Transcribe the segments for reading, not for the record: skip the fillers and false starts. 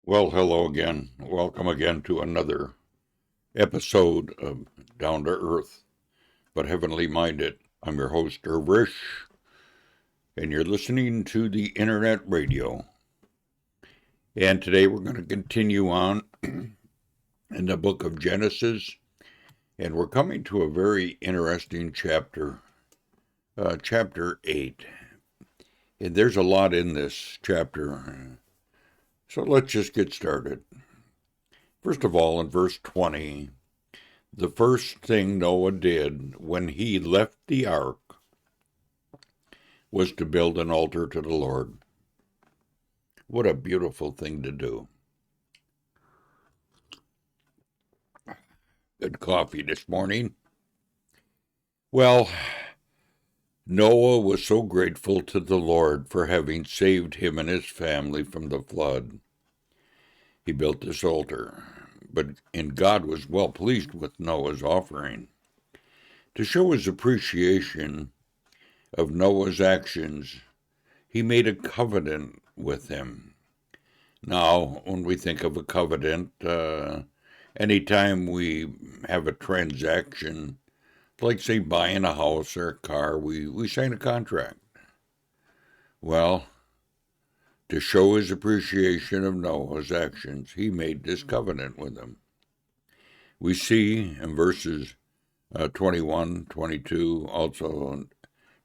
Well, hello again. Welcome again to another episode of Down to Earth, but Heavenly Minded. I'm your host, Risch, and you're listening to the Internet Radio. And today we're going to continue on in the book of Genesis, and we're coming to a very interesting chapter, chapter 8. And there's a lot in this chapter, so let's just get started. First of all, in verse 20, the first thing Noah did when he left the ark was to build an altar to the Lord. What a beautiful thing to do. Good coffee this morning. Well, Noah was so grateful to the Lord for having saved him and his family from the flood. He built this altar, and God was well pleased with Noah's offering. To show his appreciation of Noah's actions, he made a covenant with him. Now, when we think of a covenant, anytime we have a transaction, like say buying a house or a car, we sign a contract. Well, to show his appreciation of Noah's actions, he made this covenant with him. We see in verses 21, 22, also in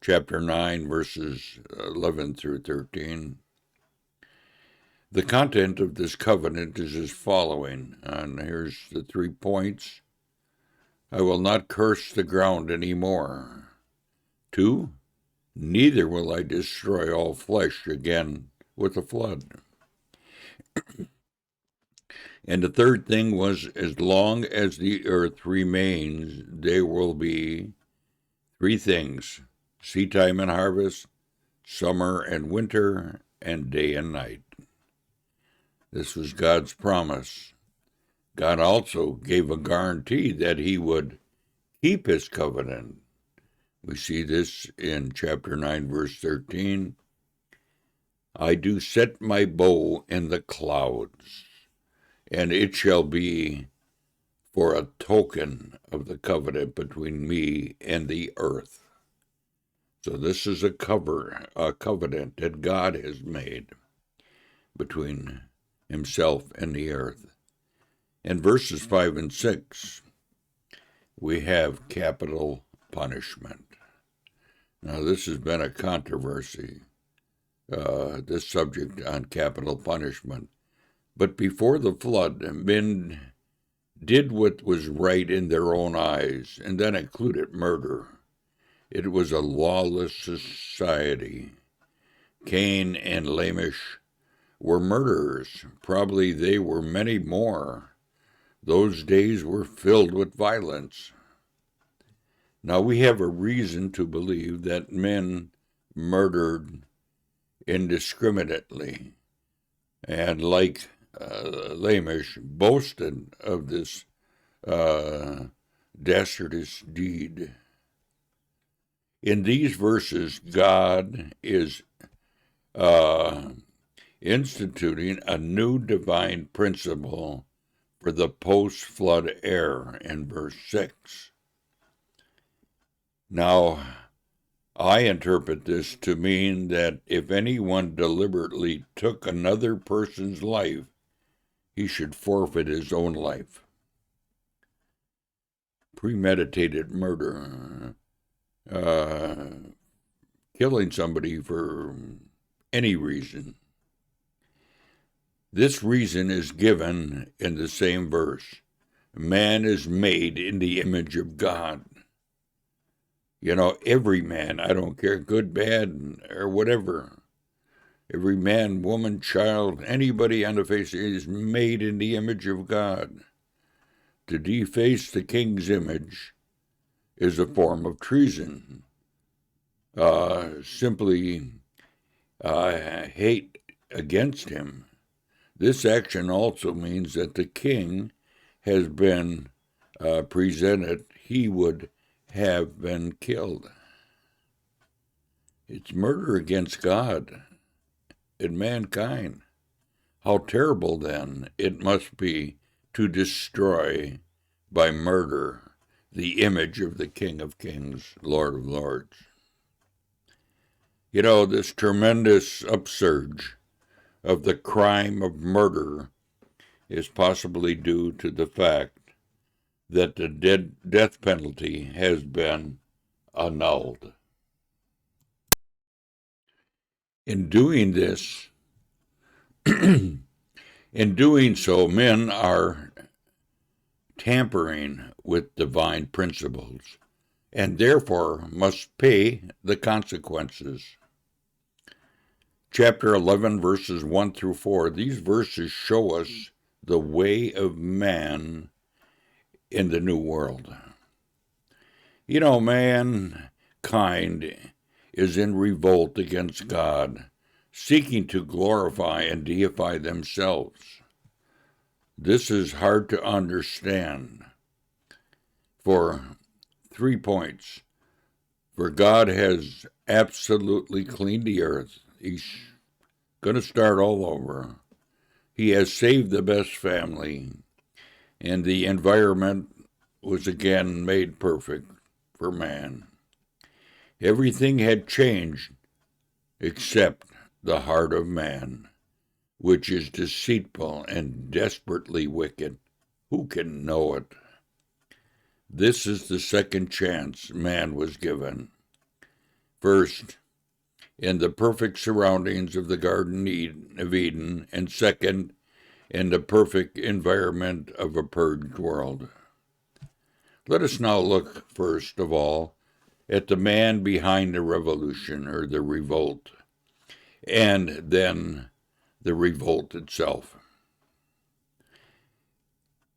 chapter 9, verses 11 through 13. The content of this covenant is as following, and here's the 3 points. I will not curse the ground any more. 2, neither will I destroy all flesh again with a flood. And the third thing was, as long as the earth remains, there will be 3 things: seedtime and harvest, summer and winter, and day and night. This was God's promise. God also gave a guarantee that he would keep his covenant. We see this in chapter 9, verse 13. I do set my bow in the clouds, and it shall be for a token of the covenant between me and the earth. So this is a covenant that God has made between himself and the earth. In verses 5 and 6, we have capital punishment. Now, this has been a controversy, this subject on capital punishment. But before the flood, men did what was right in their own eyes, and that included murder. It was a lawless society. Cain and Lamech were murderers. Probably they were many more. Those days were filled with violence. Now we have a reason to believe that men murdered indiscriminately, and like Lamech boasted of this dastardous deed. In these verses, God is instituting a new divine principle for the post-flood era in verse 6. Now, I interpret this to mean that if anyone deliberately took another person's life, he should forfeit his own life. Premeditated murder, killing somebody for any reason. This reason is given in the same verse. Man is made in the image of God. You know, every man, I don't care, good, bad, or whatever. Every man, woman, child, anybody on the face is made in the image of God. To deface the king's image is a form of treason. Simply hate against him. This action also means that the king has been presented, he would have been killed. It's murder against God and mankind. How terrible, then, it must be to destroy by murder the image of the King of Kings, Lord of Lords. You know, this tremendous upsurge of the crime of murder is possibly due to the fact that the death penalty has been annulled. In doing this, in doing so, men are tampering with divine principles and therefore must pay the consequences. Chapter 11, verses 1 through 4, these verses show us the way of man in the New World. You know, mankind is in revolt against God, seeking to glorify and deify themselves. This is hard to understand for 3 points. For God has absolutely cleaned the earth. He's going to start all over. He has saved the best family, and the environment was again made perfect for man. Everything had changed except the heart of man, which is deceitful and desperately wicked. Who can know it? This is the second chance man was given. First, in the perfect surroundings of the Garden of Eden, and second, in the perfect environment of a purged world. Let us now look, first of all, at the man behind the revolution, or the revolt, and then the revolt itself.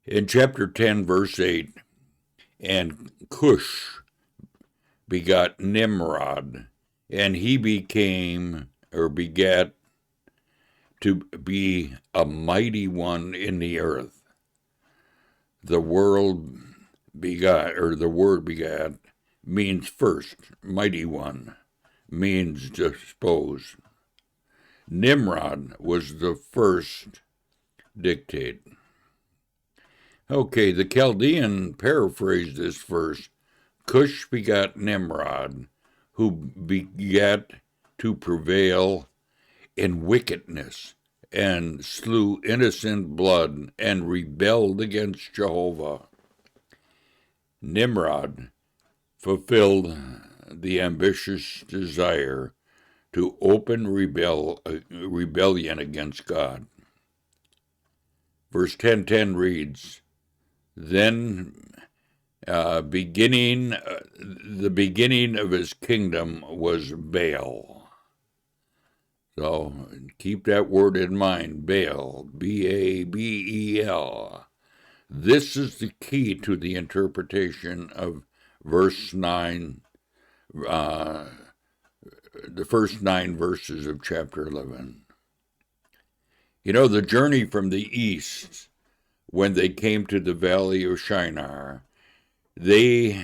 In chapter 10, verse 8, and Cush begot Nimrod, and he became, or begat, to be a mighty one in the earth. The word begat means first, mighty one means dispose. Nimrod was the first dictate. Okay, the Chaldean paraphrased this verse. Cush begat Nimrod, who begat to prevail in wickedness, and slew innocent blood, and rebelled against Jehovah. Nimrod fulfilled the ambitious desire to open rebellion against God. Verse 10:10 reads, Then the beginning of his kingdom was Baal. So keep that word in mind, Baal, Babel. This is the key to the interpretation of verse 9, the first 9 verses of chapter 11. You know, the journey from the east, when they came to the valley of Shinar, they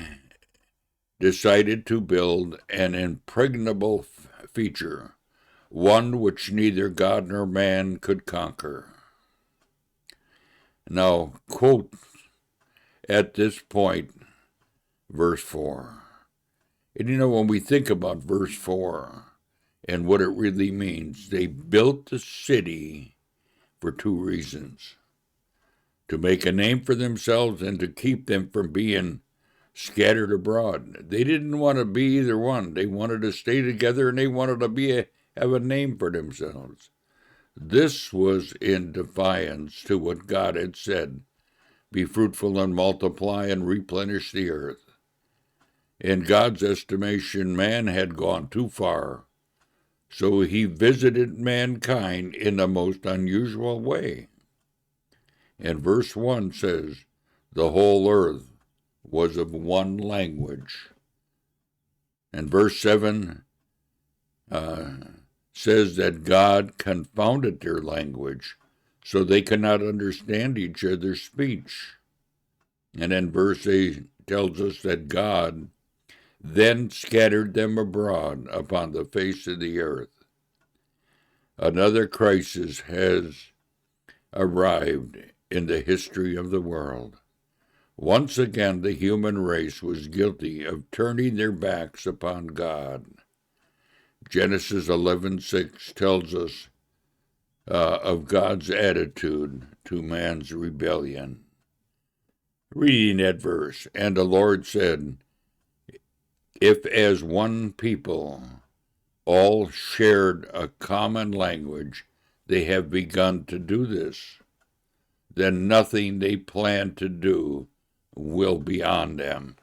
decided to build an impregnable feature, one which neither God nor man could conquer. Now, quote at this point, verse 4. And you know, when we think about verse 4 and what it really means, they built the city for 2 reasons: to make a name for themselves and to keep them from being scattered abroad. They didn't want to be either one. They wanted to stay together, and they wanted to have a name for themselves. This was in defiance to what God had said: be fruitful and multiply and replenish the earth. In God's estimation, man had gone too far, so he visited mankind in the most unusual way. And verse 1 says, the whole earth was of one language. And verse 7 says that God confounded their language, so they could not understand each other's speech. And then verse 8 tells us that God then scattered them abroad upon the face of the earth. Another crisis has arrived in the history of the world. Once again, the human race was guilty of turning their backs upon God. Genesis 11:6 tells us of God's attitude to man's rebellion. Reading that verse, and the Lord said, if as one people all shared a common language, they have begun to do this, then nothing they plan to do will be on them.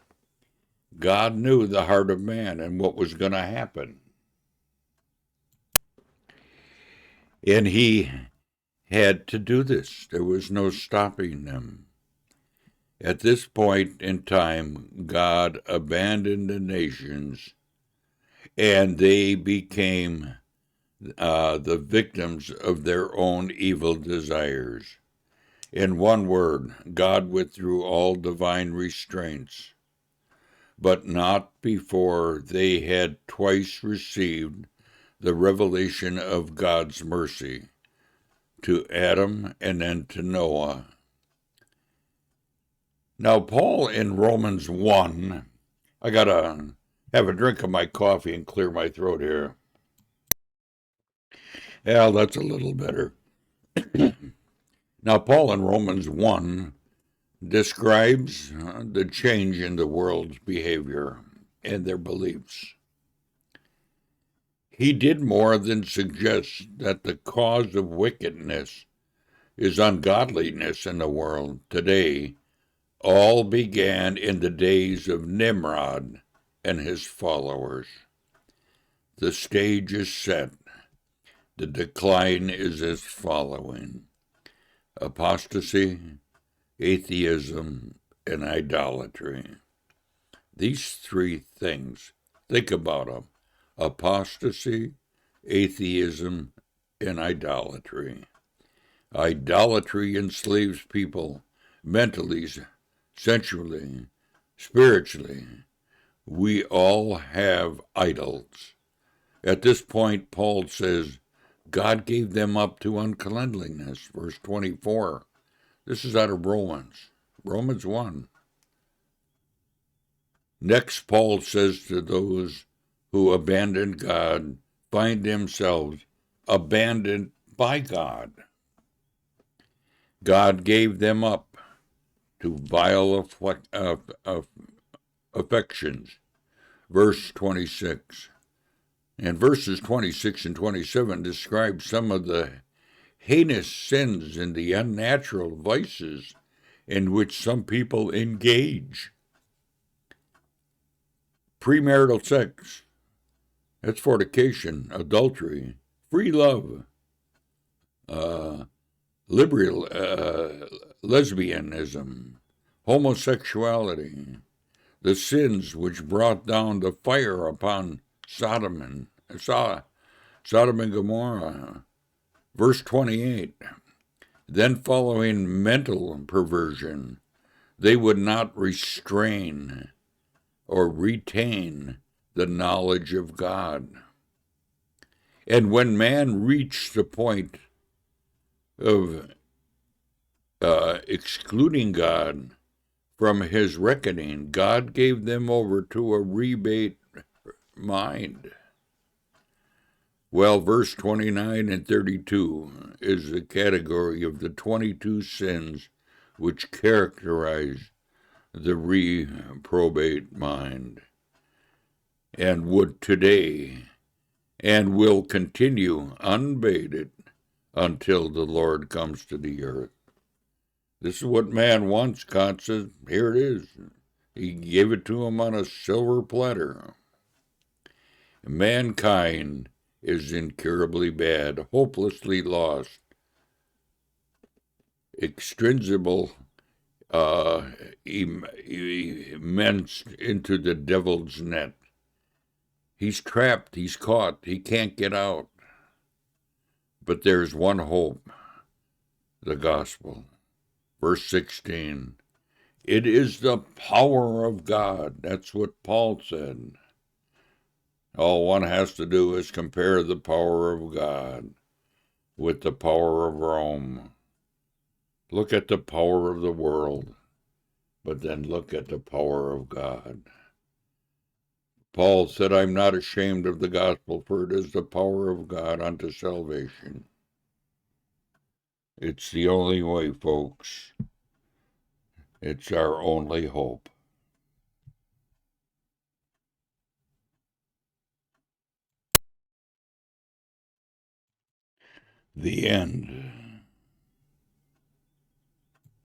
God knew the heart of man and what was going to happen. And he had to do this. There was no stopping them. At this point in time, God abandoned the nations, and they became the victims of their own evil desires. In one word, God withdrew all divine restraints, but not before they had twice received the revelation of God's mercy, to Adam and then to Noah. Now, Paul in Romans 1, I got to have a drink of my coffee and clear my throat here. Yeah, that's a little better. Now, Paul in Romans 1 describes the change in the world's behavior and their beliefs. He did more than suggest that the cause of wickedness is ungodliness in the world today. All began in the days of Nimrod and his followers. The stage is set. The decline is as following: apostasy, atheism, and idolatry. These three things, think about them: apostasy, atheism, and idolatry. Idolatry enslaves people mentally, sensually, spiritually. We all have idols. At this point, Paul says, God gave them up to uncleanliness, verse 24. This is out of Romans 1. Next, Paul says to those who abandon God, find themselves abandoned by God. God gave them up to vile affections, verse 26. And verses 26 and 27 describe some of the heinous sins and the unnatural vices in which some people engage. Premarital sex, that's fornication, adultery, free love, lesbianism, homosexuality, the sins which brought down the fire upon Sodom and Gomorrah. Verse 28, then following mental perversion, they would not restrain or retain the knowledge of God. And when man reached the point of excluding God from his reckoning, God gave them over to a rebate mind. Well, verse 29 and 32 is the category of the 22 sins which characterize the reprobate mind, and would today and will continue unabated until the Lord comes to the earth. This is what man wants. God says, here it is. He gave it to him on a silver platter. Mankind is incurably bad, hopelessly lost, extrinsible, immense into the devil's net. He's trapped, he's caught, he can't get out. But there's one hope, the gospel. Verse 16, it is the power of God. That's what Paul said. All one has to do is compare the power of God with the power of Rome. Look at the power of the world, but then look at the power of God. Paul said, I'm not ashamed of the gospel, for it is the power of God unto salvation. It's the only way, folks. It's our only hope. The end.